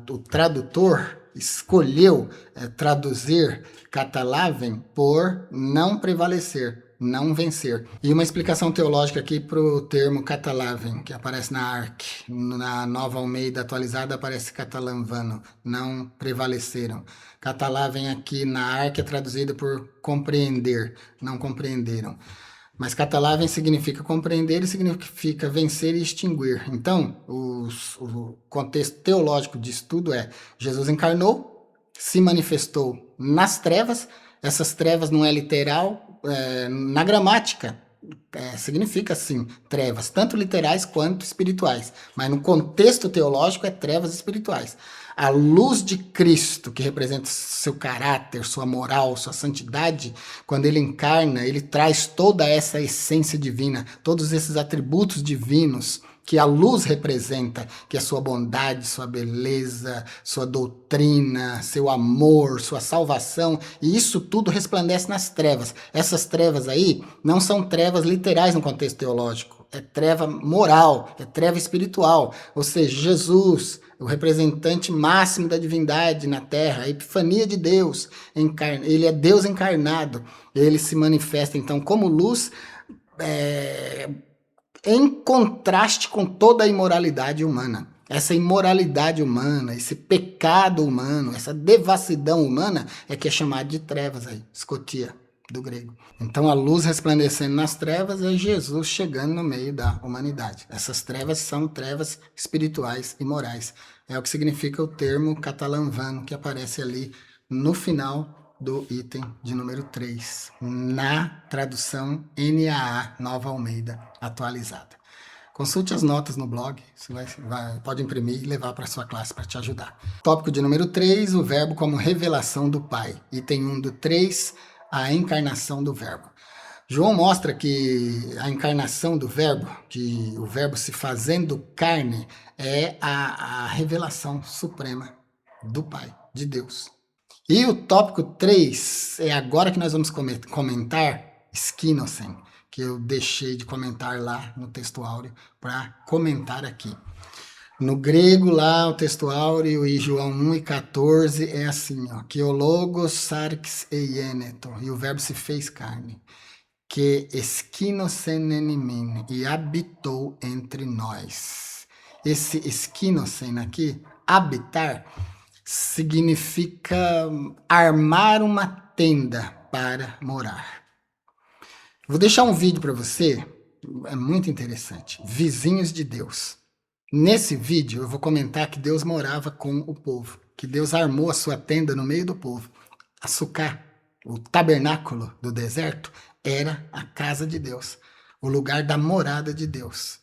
o tradutor escolheu traduzir catalavem por não prevalecer, não vencer. E uma explicação teológica aqui para o termo catalavem, que aparece na ARC. Na Nova Almeida atualizada aparece catalãvano, não prevaleceram. Catalavem aqui na ARC é traduzido por compreender, não compreenderam. Mas catalavem significa compreender e significa vencer e extinguir. Então, o contexto teológico disso tudo é: Jesus encarnou, se manifestou nas trevas. Essas trevas não é literal, na gramática significa assim, trevas, tanto literais quanto espirituais. Mas no contexto teológico é trevas espirituais. A luz de Cristo, que representa seu caráter, sua moral, sua santidade, quando ele encarna, ele traz toda essa essência divina, todos esses atributos divinos que a luz representa, que é sua bondade, sua beleza, sua doutrina, seu amor, sua salvação, e isso tudo resplandece nas trevas. Essas trevas aí não são trevas literais no contexto teológico, é treva moral, é treva espiritual, ou seja, Jesus, o representante máximo da divindade na Terra, a epifania de Deus, ele é Deus encarnado, ele se manifesta então como luz, em contraste com toda a imoralidade humana. Essa imoralidade humana, esse pecado humano, essa devassidão humana é que é chamado de trevas aí, scotia, do grego. Então a luz resplandecendo nas trevas é Jesus chegando no meio da humanidade. Essas trevas são trevas espirituais e morais. É o que significa o termo catalãvano que aparece ali no final do item de número 3, na tradução NAA, Nova Almeida atualizada. Consulte as notas no blog, você pode imprimir e levar para a sua classe para te ajudar. Tópico de número 3, o verbo como revelação do Pai. Item 1 do 3, a encarnação do verbo. João mostra que a encarnação do verbo, que o verbo se fazendo carne, é a revelação suprema do Pai, de Deus. E o tópico 3 é agora que nós vamos comentar skinosen, que eu deixei de comentar lá no texto áureo para comentar aqui. No grego lá, o texto áureo e João 1 e 14 é assim, ó, que o logos sarx eieneto, e o verbo se fez carne, que skinosen enimin, e habitou entre nós. Esse skinosen aqui, habitar, significa armar uma tenda para morar. Vou deixar um vídeo para você, é muito interessante, Vizinhos de Deus. Nesse vídeo eu vou comentar que Deus morava com o povo, que Deus armou a sua tenda no meio do povo. A Sucá, o tabernáculo do deserto, era a casa de Deus, o lugar da morada de Deus.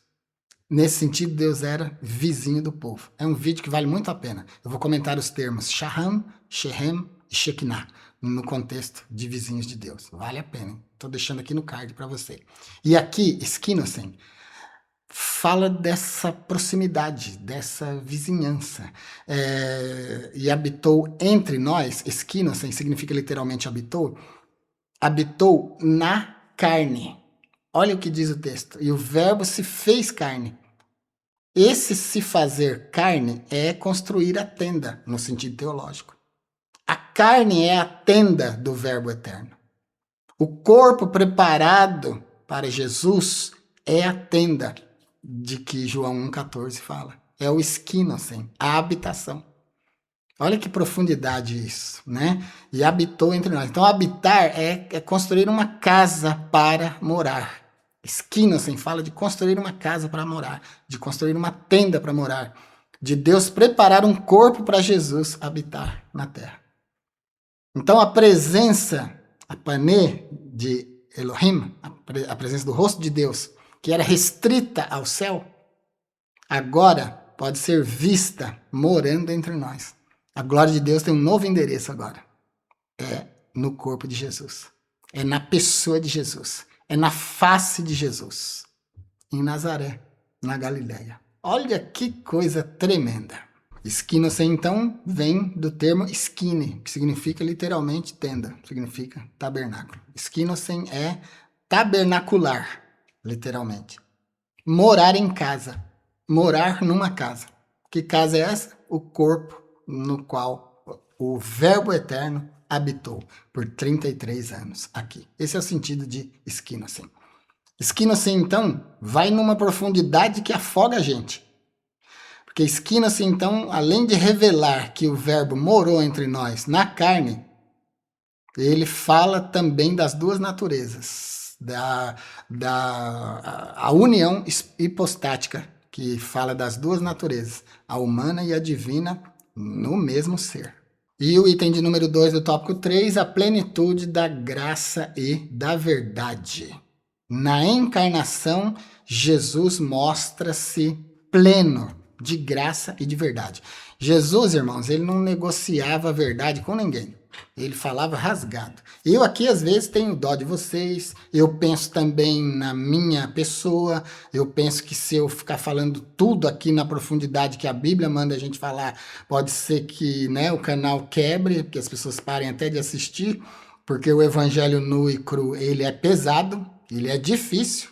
Nesse sentido, Deus era vizinho do povo. É um vídeo que vale muito a pena. Eu vou comentar os termos Shaham, Shechem e Shekinah no contexto de vizinhos de Deus. Vale a pena. Estou deixando aqui no card para você. E aqui, Skinosen fala dessa proximidade, dessa vizinhança. E habitou entre nós, Skinosen significa literalmente habitou, habitou na carne. Olha o que diz o texto. E o verbo se fez carne. Esse se fazer carne é construir a tenda, no sentido teológico. A carne é a tenda do verbo eterno. O corpo preparado para Jesus é a tenda de que João 1,14 fala. É o esquinosen, a habitação. Olha que profundidade isso, né? E habitou entre nós. Então, habitar é construir uma casa para morar. Esquinosen fala de construir uma casa para morar, de construir uma tenda para morar, de Deus preparar um corpo para Jesus habitar na terra. Então, a presença, a pané de Elohim, a presença do rosto de Deus, que era restrita ao céu, agora pode ser vista morando entre nós. A glória de Deus tem um novo endereço agora. É no corpo de Jesus. É na pessoa de Jesus. É na face de Jesus. Em Nazaré, na Galileia. Olha que coisa tremenda. Esquinosen, então, vem do termo esquine, que significa literalmente tenda, significa tabernáculo. Esquinosen é tabernacular, literalmente. Morar em casa, morar numa casa. Que casa é essa? O corpo no qual o Verbo Eterno habitou por 33 anos aqui. Esse é o sentido de esquinosen. Esquinosen, então, vai numa profundidade que afoga a gente. Porque esquina-se, então, além de revelar que o verbo morou entre nós na carne, ele fala também das duas naturezas, a união hipostática, que fala das duas naturezas, a humana e a divina, no mesmo ser. E o item de número 2 do tópico 3, a plenitude da graça e da verdade. Na encarnação, Jesus mostra-se pleno de graça e de verdade. Jesus, irmãos, ele não negociava a verdade com ninguém. Ele falava rasgado. Eu aqui, às vezes, tenho dó de vocês. Eu penso também na minha pessoa. Eu penso que se eu ficar falando tudo aqui na profundidade que a Bíblia manda a gente falar, pode ser que, né, o canal quebre, que as pessoas parem até de assistir, porque o evangelho nu e cru, ele é pesado, ele é difícil.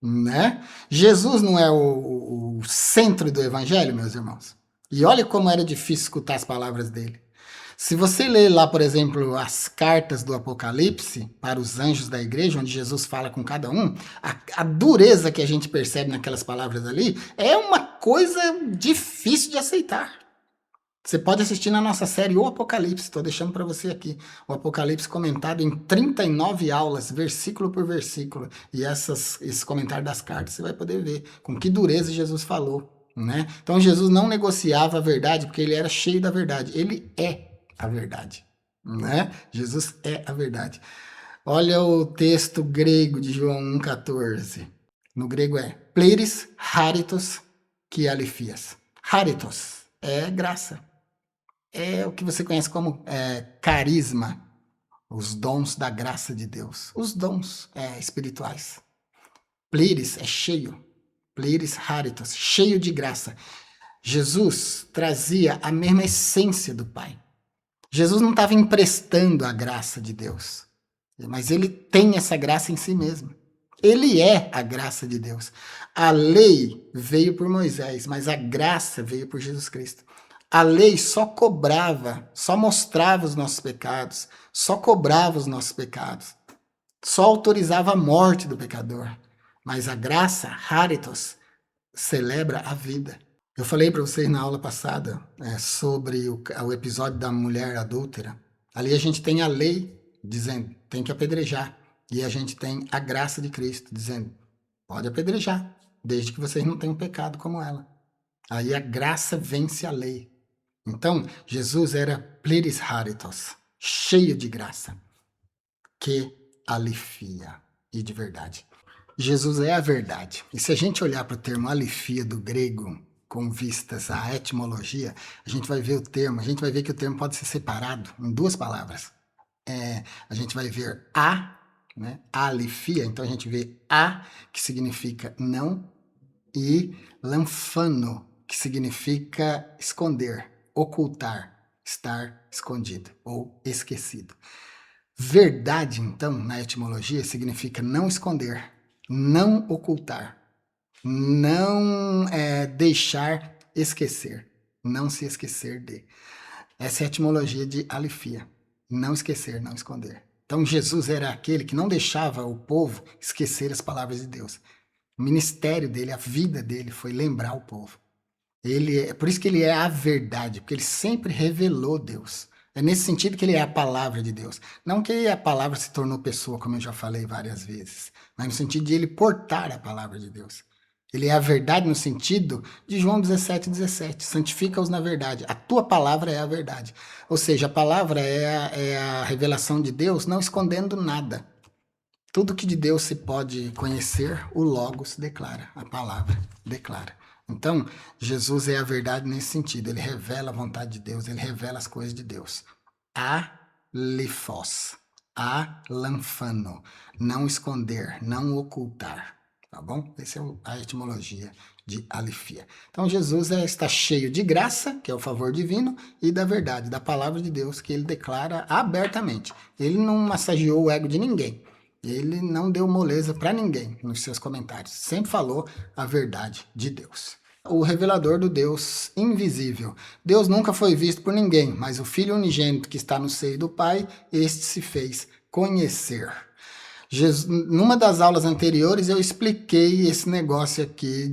Né? Jesus não é o centro do evangelho, meus irmãos. E olha como era difícil escutar as palavras dele. Se você ler lá, por exemplo, as cartas do Apocalipse para os anjos da igreja, onde Jesus fala com cada um, a dureza que a gente percebe naquelas palavras ali é uma coisa difícil de aceitar. Você pode assistir na nossa série O Apocalipse, estou deixando para você aqui. O Apocalipse comentado em 39 aulas, versículo por versículo. E esse comentário das cartas você vai poder ver com que dureza Jesus falou. Né? Então Jesus não negociava a verdade porque ele era cheio da verdade. Ele é a verdade. Né? Jesus é a verdade. Olha o texto grego de João 1,14. No grego é pleris haritos que alifias. Haritos é graça. É o que você conhece como carisma, os dons da graça de Deus, os dons espirituais. Pleris é cheio, pleris haritos, cheio de graça. Jesus trazia a mesma essência do Pai. Jesus não estava emprestando a graça de Deus, mas ele tem essa graça em si mesmo. Ele é a graça de Deus. A lei veio por Moisés, mas a graça veio por Jesus Cristo. A lei só cobrava, só mostrava os nossos pecados, só cobrava os nossos pecados, só autorizava a morte do pecador. Mas a graça, haritos, celebra a vida. Eu falei para vocês na aula passada sobre o episódio da mulher adúltera. Ali a gente tem a lei dizendo, tem que apedrejar. E a gente tem a graça de Cristo dizendo, pode apedrejar, desde que vocês não tenham pecado como ela. Aí a graça vence a lei. Então, Jesus era pleris haritos, cheio de graça, que alifia, e de verdade. Jesus é a verdade. E se a gente olhar para o termo alifia do grego, com vistas à etimologia, a gente vai ver que o termo pode ser separado em duas palavras. A gente vai ver a, né? Alifia, então a gente vê a, que significa não, e lanfano, que significa esconder, ocultar, estar escondido ou esquecido. Verdade, então, na etimologia, significa não esconder, não ocultar, não deixar esquecer, não se esquecer de. Essa é a etimologia de alifia, não esquecer, não esconder. Então Jesus era aquele que não deixava o povo esquecer as palavras de Deus. O ministério dele, a vida dele foi lembrar o povo. Por isso que ele é a verdade, porque ele sempre revelou Deus. É nesse sentido que ele é a palavra de Deus. Não que a palavra se tornou pessoa, como eu já falei várias vezes, mas no sentido de ele portar a palavra de Deus. Ele é a verdade no sentido de João 17:17. Santifica-os na verdade. A tua palavra é a verdade. Ou seja, a palavra é a revelação de Deus, não escondendo nada. Tudo que de Deus se pode conhecer, o Logos declara, a palavra declara. Então, Jesus é a verdade nesse sentido. Ele revela a vontade de Deus, ele revela as coisas de Deus. Alifos, alanfano, não esconder, não ocultar. Tá bom? Essa é a etimologia de alifia. Então, Jesus está cheio de graça, que é o favor divino, e da verdade, da palavra de Deus, que ele declara abertamente. Ele não massageou o ego de ninguém. Ele não deu moleza para ninguém nos seus comentários. Sempre falou a verdade de Deus. O revelador do Deus invisível. Deus nunca foi visto por ninguém, mas o Filho unigênito que está no seio do Pai, este se fez conhecer. Numa das aulas anteriores eu expliquei esse negócio aqui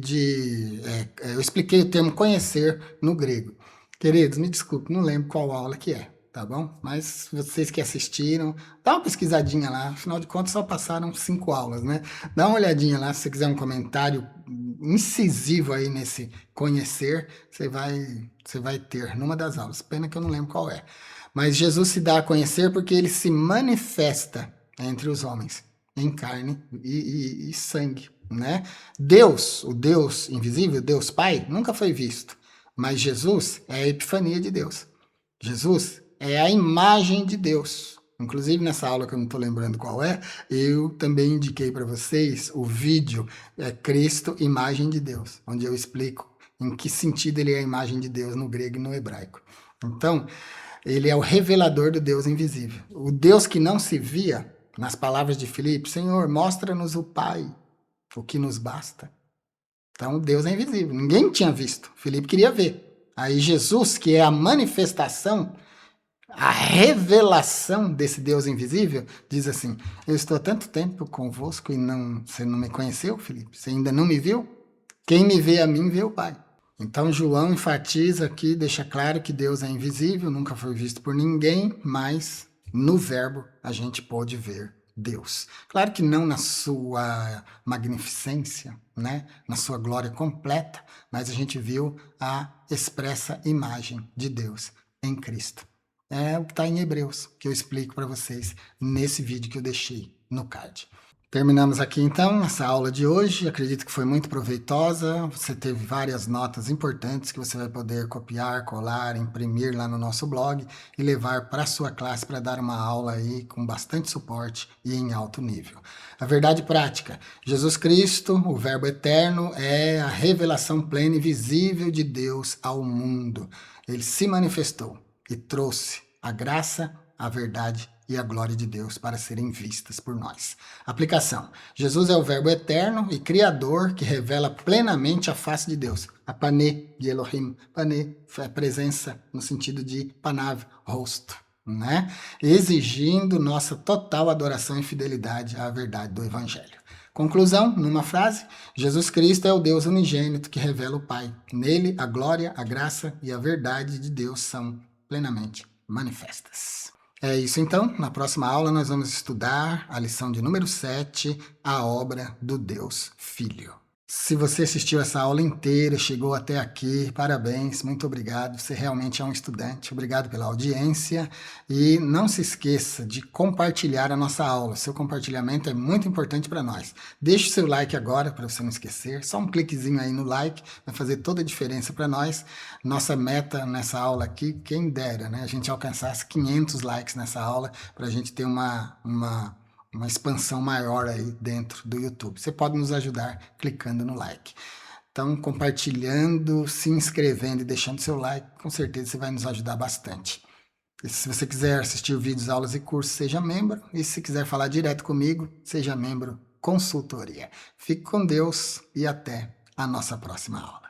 eu expliquei o termo conhecer no grego. Queridos, me desculpe, não lembro qual aula que é, tá bom? Mas vocês que assistiram, dá uma pesquisadinha lá, afinal de contas só passaram 5 aulas, né? Dá uma olhadinha lá, se você quiser um comentário incisivo aí nesse conhecer, você vai ter numa das aulas, pena que eu não lembro qual é. Mas Jesus se dá a conhecer porque ele se manifesta entre os homens, em carne e sangue, né? Deus, o Deus invisível, Deus Pai, nunca foi visto, mas Jesus é a epifania de Deus. Jesus é a imagem de Deus. Inclusive nessa aula que eu não estou lembrando qual é, eu também indiquei para vocês o vídeo Cristo, imagem de Deus, onde eu explico em que sentido ele é a imagem de Deus no grego e no hebraico. Então, ele é o revelador do Deus invisível. O Deus que não se via, nas palavras de Filipe, Senhor, mostra-nos o Pai, o que nos basta. Então, Deus é invisível. Ninguém tinha visto. Filipe queria ver. Aí Jesus, que é a manifestação, a revelação desse Deus invisível, diz assim, eu estou há tanto tempo convosco e você não me conheceu, Filipe? Você ainda não me viu? Quem me vê a mim, vê o Pai. Então, João enfatiza aqui, deixa claro que Deus é invisível, nunca foi visto por ninguém, mas no Verbo a gente pôde ver Deus. Claro que não na sua magnificência, né? Na sua glória completa, mas a gente viu a expressa imagem de Deus em Cristo. É o que está em Hebreus, que eu explico para vocês nesse vídeo que eu deixei no card. Terminamos aqui então essa aula de hoje, acredito que foi muito proveitosa, você teve várias notas importantes que você vai poder copiar, colar, imprimir lá no nosso blog e levar para a sua classe para dar uma aula aí com bastante suporte e em alto nível. A verdade prática, Jesus Cristo, o Verbo eterno, é a revelação plena e visível de Deus ao mundo. Ele se manifestou e trouxe a graça, a verdade e a glória de Deus para serem vistas por nós. Aplicação. Jesus é o Verbo eterno e Criador que revela plenamente a face de Deus. A Pané de Elohim. Pané é presença no sentido de panav, rosto, né? Exigindo nossa total adoração e fidelidade à verdade do Evangelho. Conclusão, numa frase, Jesus Cristo é o Deus unigênito que revela o Pai. Nele, a glória, a graça e a verdade de Deus são plenamente manifestas. É isso então, na próxima aula nós vamos estudar a lição de número 7, a obra do Deus Filho. Se você assistiu essa aula inteira, chegou até aqui, parabéns, muito obrigado, você realmente é um estudante, obrigado pela audiência e não se esqueça de compartilhar a nossa aula, seu compartilhamento é muito importante para nós. Deixe o seu like agora para você não esquecer, só um cliquezinho aí no like vai fazer toda a diferença para nós. Nossa meta nessa aula aqui, quem dera, né? A gente alcançasse 500 likes nessa aula para a gente ter uma expansão maior aí dentro do YouTube. Você pode nos ajudar clicando no like. Então, compartilhando, se inscrevendo e deixando seu like, com certeza você vai nos ajudar bastante. E se você quiser assistir vídeos, aulas e cursos, seja membro. E se quiser falar direto comigo, seja membro consultoria. Fique com Deus e até a nossa próxima aula.